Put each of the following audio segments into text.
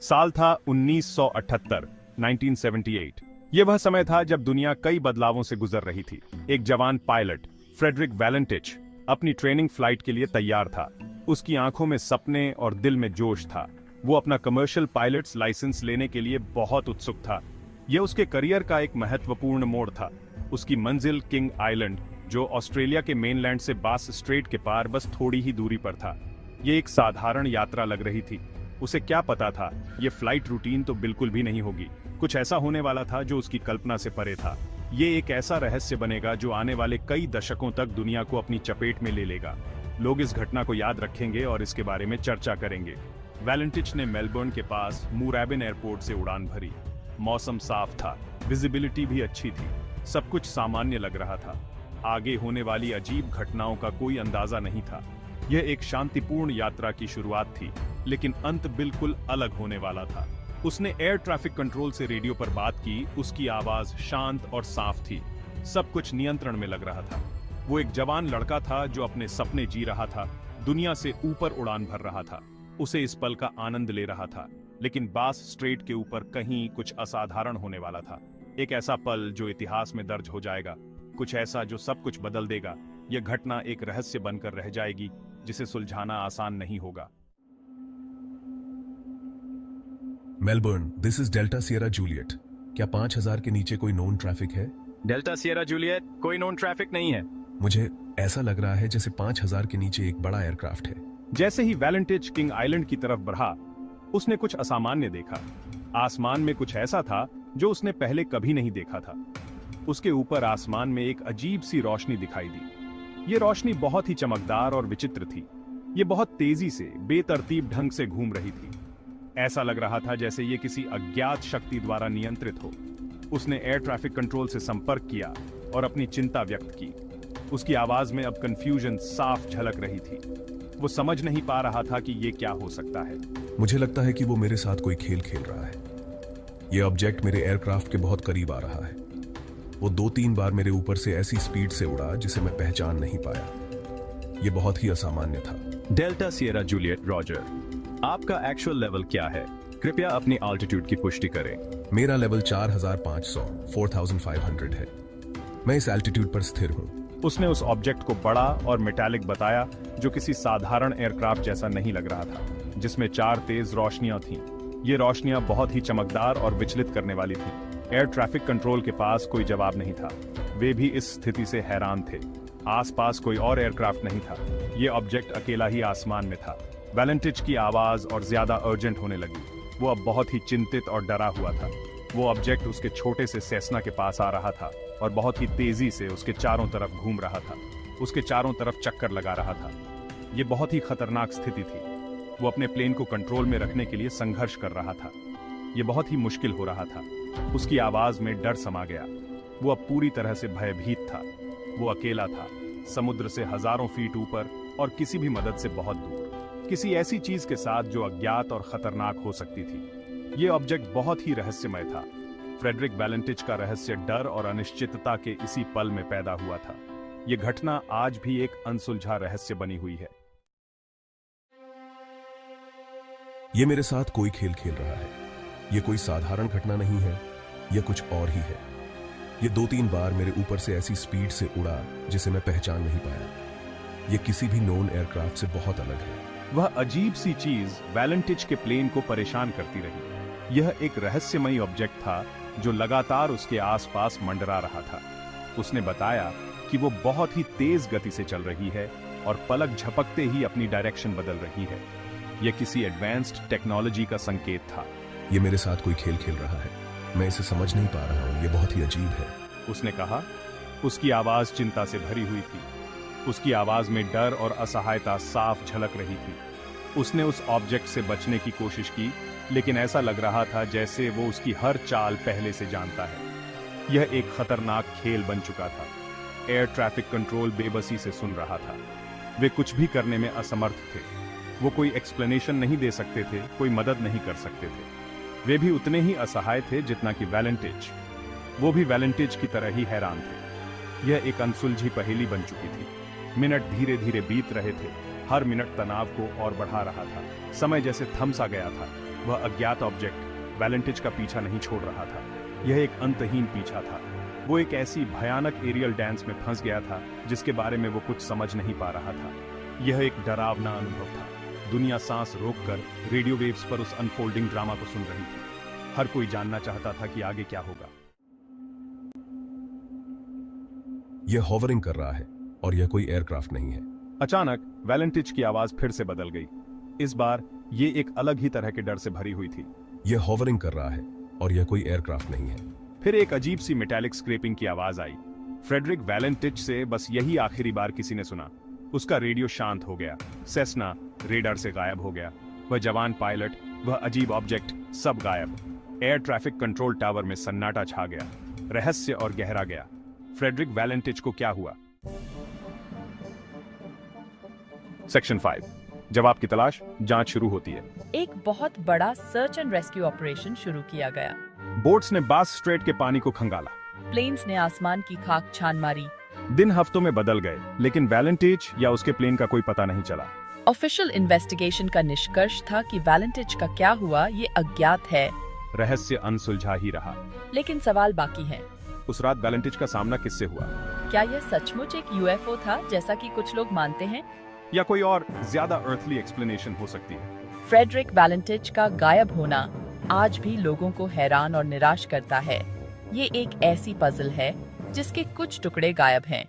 साल था 1978, 1978। यह वह समय था जब दुनिया कई बदलावों से गुजर रही थी। एक जवान पायलट, फ्रेडरिक वैलेंटिच, अपनी ट्रेनिंग फ्लाइट के लिए तैयार था। उसकी आंखों में सपने और दिल में जोश था। वो अपना कमर्शियल पायलट्स लाइसेंस लेने के लिए बहुत उत्सुक था। यह उसके करियर का एक महत्वपूर्ण मोड़ था। उसकी मंजिल किंग आइलैंड, जो ऑस्ट्रेलिया के मेनलैंड से बास स्ट्रेट के पार बस थोड़ी ही दूरी पर था। यह एक साधारण यात्रा लग रही थी। उसे क्या पता था, यह फ्लाइट रूटीन तो बिल्कुल भी नहीं होगी। कुछ ऐसा होने वाला था जो उसकी कल्पना से परे था। ये एक ऐसा रहस्य बनेगा जो आने वाले कई दशकों तक दुनिया को अपनी चपेट में ले लेगा। लोग इस घटना को याद रखेंगे और इसके बारे में चर्चा करेंगे। वैलेंटिच ने मेलबर्न के पास मूरैबिन एयरपोर्ट से उड़ान भरी। मौसम साफ था, विजिबिलिटी भी अच्छी थी, सब कुछ सामान्य लग रहा था। आगे होने वाली अजीब घटनाओं का कोई अंदाजा नहीं था। यह एक शांतिपूर्ण यात्रा की शुरुआत थी, लेकिन अंत बिल्कुल अलग होने वाला था। उसने एयर ट्रैफिक कंट्रोल से रेडियो पर बात की। उसकी आवाज शांत और साफ थी। सब कुछ नियंत्रण में लग रहा था। वो एक जवान लड़का था जो अपने सपने जी रहा था, दुनिया से ऊपर उड़ान भर रहा था। उसे इस पल का आनंद ले रहा था। लेकिन बास स्ट्रेट के ऊपर कहीं कुछ असाधारण होने वाला था। एक ऐसा पल जो इतिहास में दर्ज हो जाएगा, कुछ ऐसा जो सब कुछ बदल देगा। यह घटना एक रहस्य बनकर रह जाएगी, जिसे सुलझाना आसान नहीं होगा। Melbourne, this is delta Sierra Juliet. क्या 5000 के नीचे कोई नोन ट्रैफिक है? डेल्टा सियरा जूलियट, कोई नोन ट्रैफिक नहीं है। मुझे ऐसा लग रहा है जैसे 5000 के नीचे एक बड़ा एयरक्राफ्ट है। जैसे ही वैलेंटिच किंग आइलैंड की तरफ बढ़ा, उसने कुछ असामान्य देखा। आसमान में कुछ ऐसा था जो उसने पहले कभी नहीं देखा था। उसके ऊपर आसमान में एक अजीब सी रोशनी दिखाई दी। ये रोशनी बहुत ही चमकदार और विचित्र थी। ये बहुत तेजी से, बेतरतीब ढंग से घूम रही थी। ऐसा लग रहा था जैसे ये किसी अज्ञात शक्ति द्वारा नियंत्रित हो। उसने एयर ट्रैफिक कंट्रोल से संपर्क किया और अपनी चिंता व्यक्त की। उसकी आवाज में अब कंफ्यूजन साफ झलक रही थी। वो समझ नहीं पा रहा था कि ये क्या हो सकता है। मुझे लगता है कि वो मेरे साथ कोई खेल खेल रहा है। ये ऑब्जेक्ट मेरे एयरक्राफ्ट के बहुत करीब आ रहा है। वो 2-3 बार मेरे ऊपर से ऐसी स्पीड से उड़ा जिसे मैं पहचान नहीं पाया। ये बहुत ही असामान्य था। डेल्टा सियरा जूलियट रॉजर, आपका एक्चुअल लेवल क्या है? कृपया अपनी ऑल्टीट्यूड की पुष्टि करें। मेरा लेवल 4500 4500 है। मैं इस एल्टीट्यूड पर स्थिर हूँ। उसने उस ऑब्जेक्ट को बड़ा और मेटालिक बताया, जो किसी साधारण एयरक्राफ्ट जैसा नहीं लग रहा था, जिसमें 4 तेज रोशनियां थीं। ये रोशनियां बहुत ही चमकदार और विचलित करने वाली थीं। एयर ट्रैफिक कंट्रोल के पास कोई जवाब नहीं था। वे भी इस स्थिति से हैरान थे। आसपास कोई और एयरक्राफ्ट नहीं था। ये ऑब्जेक्ट अकेला ही आसमान में था। वैलेंटिच की आवाज और ज्यादा अर्जेंट होने लगी। वो अब बहुत ही चिंतित और डरा हुआ था। वो ऑब्जेक्ट उसके छोटे से सेस्ना के पास आ रहा था और बहुत ही तेजी से उसके चारों तरफ घूम रहा था। उसके चारों तरफ चक्कर लगा रहा था। ये बहुत ही खतरनाक स्थिति थी। वो अपने प्लेन को कंट्रोल में रखने के लिए संघर्ष कर रहा था। ये बहुत ही मुश्किल हो रहा था। उसकी आवाज में डर समा गया। वो अब पूरी तरह से भयभीत था। वो अकेला था, समुद्र से हजारों फीट ऊपर और किसी भी मदद से बहुत दूर, किसी ऐसी चीज के साथ जो अज्ञात और खतरनाक हो सकती थी। ये ऑब्जेक्ट बहुत ही रहस्यमय था। फ्रेडरिक वैलेंटिच का रहस्य डर और अनिश्चितता के इसी पल में पैदा हुआ था। ये घटना आज भी एक अनसुलझा रहस्य बनी हुई है। ये मेरे साथ कोई खेल खेल रहा है। ये कोई साधारण घटना नहीं है, ये कुछ और ही है। ये 2-3 बार मेरे ऊपर से ऐसी स्पीड से उड़ा जिसे मैं पहचान नहीं पाया। ये किसी भी नोन एयरक्राफ्ट से बहुत अलग है। वह अजीब सी चीज वैलेंटिच के प्लेन को परेशान करती रही। यह एक रहस्यमयी ऑब्जेक्ट था जो लगातार उसके आसपास मंडरा रहा था। उसने बताया कि वो बहुत ही तेज गति से चल रही है और पलक झपकते ही अपनी डायरेक्शन बदल रही है। यह किसी एडवांस्ड टेक्नोलॉजी का संकेत था। ये मेरे साथ कोई खेल खेल रहा है। मैं इसे समझ नहीं पा रहा हूँ। ये बहुत ही अजीब है, उसने कहा। उसकी आवाज चिंता से भरी हुई थी। उसकी आवाज में डर और असहायता साफ झलक रही थी। उसने उस ऑब्जेक्ट से बचने की कोशिश की, लेकिन ऐसा लग रहा था जैसे वो उसकी हर चाल पहले से जानता है। यह एक खतरनाक खेल बन चुका था। एयर ट्रैफिक कंट्रोल बेबसी से सुन रहा था। वे कुछ भी करने में असमर्थ थे। वो कोई एक्सप्लेनेशन नहीं दे सकते थे, कोई मदद नहीं कर सकते थे। वे भी उतने ही असहाय थे जितना कि वैलेंटिच। वो भी वैलेंटिच की तरह ही हैरान थे। यह एक अनसुलझी पहेली बन चुकी थी। मिनट धीरे धीरे बीत रहे थे। हर मिनट तनाव को और बढ़ा रहा था। समय जैसे थम सा गया था। वह अज्ञात ऑब्जेक्ट वैलेंटिच का पीछा नहीं छोड़ रहा था। यह एक अंतहीन पीछा था। वो एक ऐसी भयानक एरियल डांस में फंस गया था जिसके बारे में वो कुछ समझ नहीं पा रहा था। यह एक डरावना अनुभव था। दुनिया सांस रोककर रेडियो वेव्स पर उस अनफोल्डिंग ड्रामा को सुन रही थी। हर कोई जानना चाहता था कि आगे क्या होगा। यह हॉवरिंग कर रहा है और यह कोई एयरक्राफ्ट नहीं है। अचानक वैलेंटिच की आवाज फिर से बदल गई। इस बार ये एक अलग ही तरह के डर से भरी हुई थी। यह हॉवरिंग कर रहा है और यह कोई एयरक्राफ्ट नहीं है। फिर एक अजीब सी मेटालिक स्क्रैपिंग की आवाज आई। फ्रेडरिक वैलेंटिच से बस यही आखिरी बार किसी ने सुना। उसका रेडियो शांत हो गया। सेस्ना रेडार से गायब हो गया। वह जवान पायलट, वह अजीब ऑब्जेक्ट, सब गायब। एयर ट्रैफिक कंट्रोल टावर में सन्नाटा छा गया। रहस्य और गहरा गया। फ्रेडरिक वैलेंटिच को क्या हुआ? सेक्शन 5, जवाब की तलाश, जांच शुरू होती है। एक बहुत बड़ा सर्च एंड रेस्क्यू ऑपरेशन शुरू किया गया। बोट्स ने बास स्ट्रेट के पानी को खंगाला। प्लेन्स ने आसमान की खाक छान मारी। दिन हफ्तों में बदल गए, लेकिन वैलेंटिच या उसके प्लेन का कोई पता नहीं चला। ऑफिशियल इन्वेस्टिगेशन का निष्कर्ष था कि वैलेंटिच का क्या हुआ ये अज्ञात है। रहस्य अनसुलझा ही रहा। लेकिन सवाल बाकी हैं। उस रात वैलेंटिच का सामना किससे हुआ? क्या यह सचमुच एक यूएफओ था जैसा कि कुछ लोग मानते हैं, या कोई और ज्यादा अर्थली एक्सप्लेनेशन हो सकती है? फ्रेडरिक वैलेंटिच का गायब होना आज भी लोगों को हैरान और निराश करता है। ये एक ऐसी पजल है जिसके कुछ टुकड़े गायब हैं।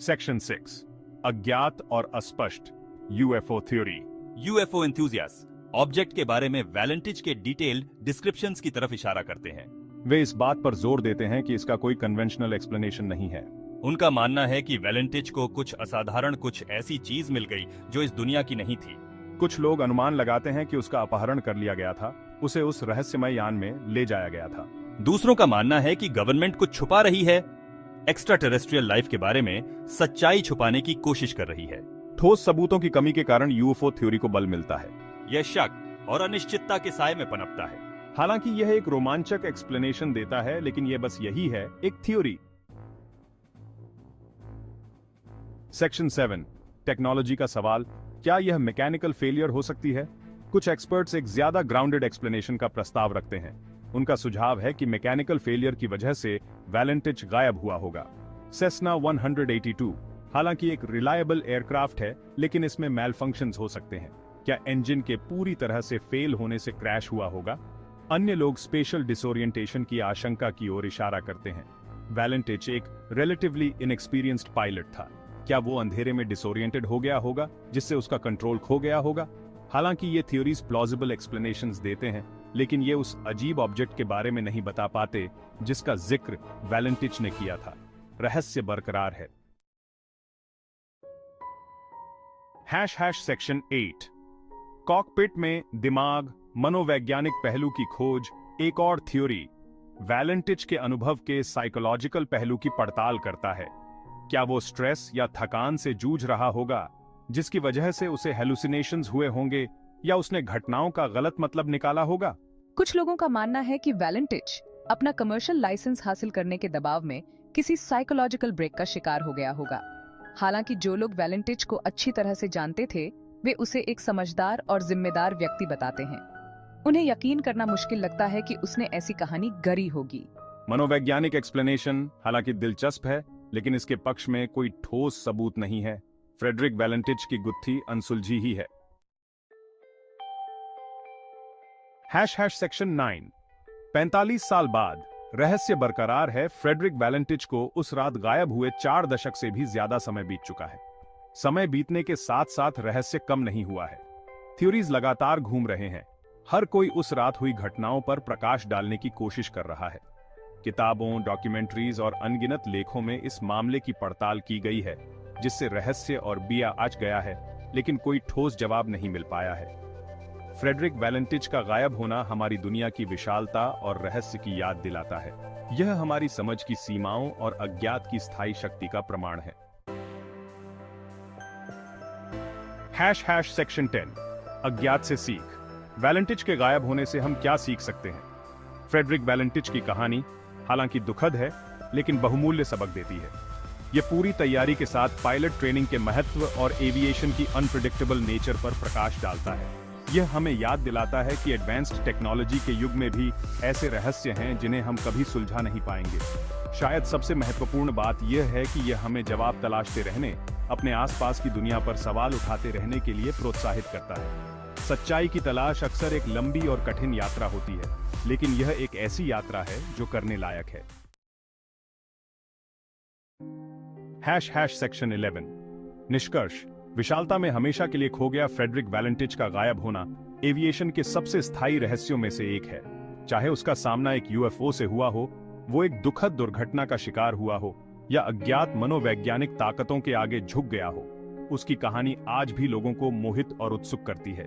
सेक्शन 6, अज्ञात और अस्पष्ट UFO theory. UFO enthusiast object के बारे में वैलेंटिच के डिटेल्ड डिस्क्रिप्शंस की तरफ इशारा करते हैं। वे इस बात पर जोर देते हैं कि इसका कोई कन्वेंशनल एक्सप्लेनेशन नहीं है। उनका मानना है कि वैलेंटिच को कुछ असाधारण, कुछ ऐसी चीज मिल गई जो इस दुनिया की नहीं थी। कुछ लोग अनुमान लगाते हैं कि उसका अपहरण कर लिया गया था, उसे उस रहस्यमय यान में ले जाया गया था। दूसरों का मानना है कि गवर्नमेंट कुछ छुपा रही है, एक्स्ट्रा टेरेस्ट्रियल लाइफ के बारे में सच्चाई छुपाने की कोशिश कर रही है। ठोस सबूतों की कमी के कारण यूएफओ थ्योरी को बल मिलता है। यह शक और अनिश्चितता के साए में पनपता है। हालांकि यह एक रोमांचक एक्सप्लेनेशन देता है, लेकिन यह बस यही है, एक थ्योरी। सेक्शन 7, टेक्नोलॉजी का सवाल। क्या यह मैकेनिकल फेलियर हो सकती है? कुछ एक्सपर्ट्स एक ज्यादा ग्राउंडेड एक्सप्लेनेशन का प्रस्ताव रखते हैं। उनका सुझाव है कि मैकेनिकल फेलियर की वजह से वैलेंटिच गायब हुआ होगा। सेस्ना 182 हालांकि एक रिलायबल एयरक्राफ्ट है, लेकिन इसमें मैलफंक्शंस हो सकते हैं। क्या इंजन के पूरी तरह से फेल होने से क्रैश हुआ होगा? अन्य लोग स्पेशल डिसोरिएंटेशन की आशंका की ओर इशारा करते हैं। वैलेंटिच एक रिलेटिवली इनएक्सपीरियंस्ड पायलट था। क्या वो अंधेरे में डिसोरिएंटेड हो गया होगा जिससे उसका कंट्रोल खो गया होगा? हालांकि ये थ्योरीज प्लॉजिबल एक्सप्लेनेशंस देते हैं, लेकिन ये उस अजीब ऑब्जेक्ट के बारे में नहीं बता पाते जिसका जिक्र वैलेंटिच ने किया था। रहस्य बरकरार है। सेक्शन 8, कॉकपिट में दिमाग, मनोवैज्ञानिक पहलू की खोज। एक और थ्योरी वैलेंटिच के अनुभव के साइकोलॉजिकल पहलू की पड़ताल करता है। क्या वो स्ट्रेस या थकान से जूझ रहा होगा जिसकी वजह से उसे हेलुसिनेशंस हुए होंगे, या उसने घटनाओं का गलत मतलब निकाला होगा? कुछ लोगों का मानना है कि वैलेंटिच अपना कमर्शियल लाइसेंस हासिल करने के दबाव में किसी साइकोलॉजिकल ब्रेक का शिकार हो गया होगा। हालांकि जो लोग वैलेंटिच को अच्छी तरह से जानते थे वे उसे एक समझदार और जिम्मेदार व्यक्ति बताते हैं। उन्हें यकीन करना मुश्किल लगता है कि उसने ऐसी कहानी गढ़ी होगी। मनोवैज्ञानिक एक्सप्लेनेशन हालांकि दिलचस्प है, लेकिन इसके पक्ष में कोई ठोस सबूत नहीं है। फ्रेडरिक वैलेंटिच की गुत्थी अनसुलझी ही है। सेक्शन 9, 45 साल बाद रहस्य बरकरार है। फ्रेडरिक वैलेंटिच को उस रात गायब हुए 4 दशक से भी ज्यादा समय बीत चुका है। समय बीतने के साथ साथ रहस्य कम नहीं हुआ है। थ्योरीज लगातार घूम रहे हैं। हर कोई उस रात हुई घटनाओं पर प्रकाश डालने की कोशिश कर रहा है। किताबों, डॉक्यूमेंट्रीज और अनगिनत लेखों में इस मामले की पड़ताल की गई है, जिससे रहस्य और बिया आज गया है, लेकिन कोई ठोस जवाब नहीं मिल पाया है। फ्रेडरिक वैलेंटिच का गायब होना हमारी दुनिया की विशालता और रहस्य की याद दिलाता है। यह हमारी समझ की सीमाओं और अज्ञात की स्थायी शक्ति का प्रमाण है। सेक्शन 10, अज्ञात से सीख। वैलेंटिच के गायब होने से हम क्या सीख सकते हैं? फ्रेडरिक वैलेंटिच की कहानी हालांकि दुखद है, लेकिन बहुमूल्य सबक देती है। ये पूरी तैयारी के साथ पायलट ट्रेनिंग के महत्व और एविएशन की अनप्रिडिक्टेबल नेचर पर प्रकाश डालता है। यह हमें याद दिलाता है कि एडवांस्ड टेक्नोलॉजी के युग में भी ऐसे रहस्य हैं जिन्हें हम कभी सुलझा नहीं पाएंगे। शायद सबसे महत्वपूर्ण बात यह है कि यह हमें जवाब तलाशते रहने, अपने आसपास की दुनिया पर सवाल उठाते रहने के लिए प्रोत्साहित करता है। सच्चाई की तलाश अक्सर एक लंबी और कठिन यात्रा होती है, लेकिन यह एक ऐसी यात्रा है जो करने लायक है। सेक्शन 11 निष्कर्ष। विशालता में हमेशा के लिए खो गया फ्रेडरिक वैलेंटिच का गायब होना एविएशन के सबसे स्थायी रहस्यों में से एक है। चाहे उसका सामना एक यूएफओ से हुआ हो, वो एक दुखद दुर्घटना का शिकार हुआ हो, या अज्ञात मनोवैज्ञानिक ताकतों के आगे झुक गया हो, उसकी कहानी आज भी लोगों को मोहित और उत्सुक करती है।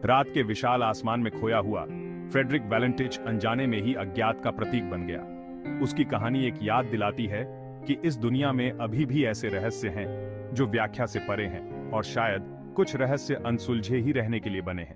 रात के विशाल आसमान में खोया हुआ फ्रेडरिक वैलेंटिच अनजाने में ही अज्ञात का प्रतीक बन गया। उसकी कहानी एक याद दिलाती है कि इस दुनिया में अभी भी ऐसे रहस्य हैं जो व्याख्या से परे हैं, और शायद कुछ रहस्य अनसुलझे ही रहने के लिए बने हैं।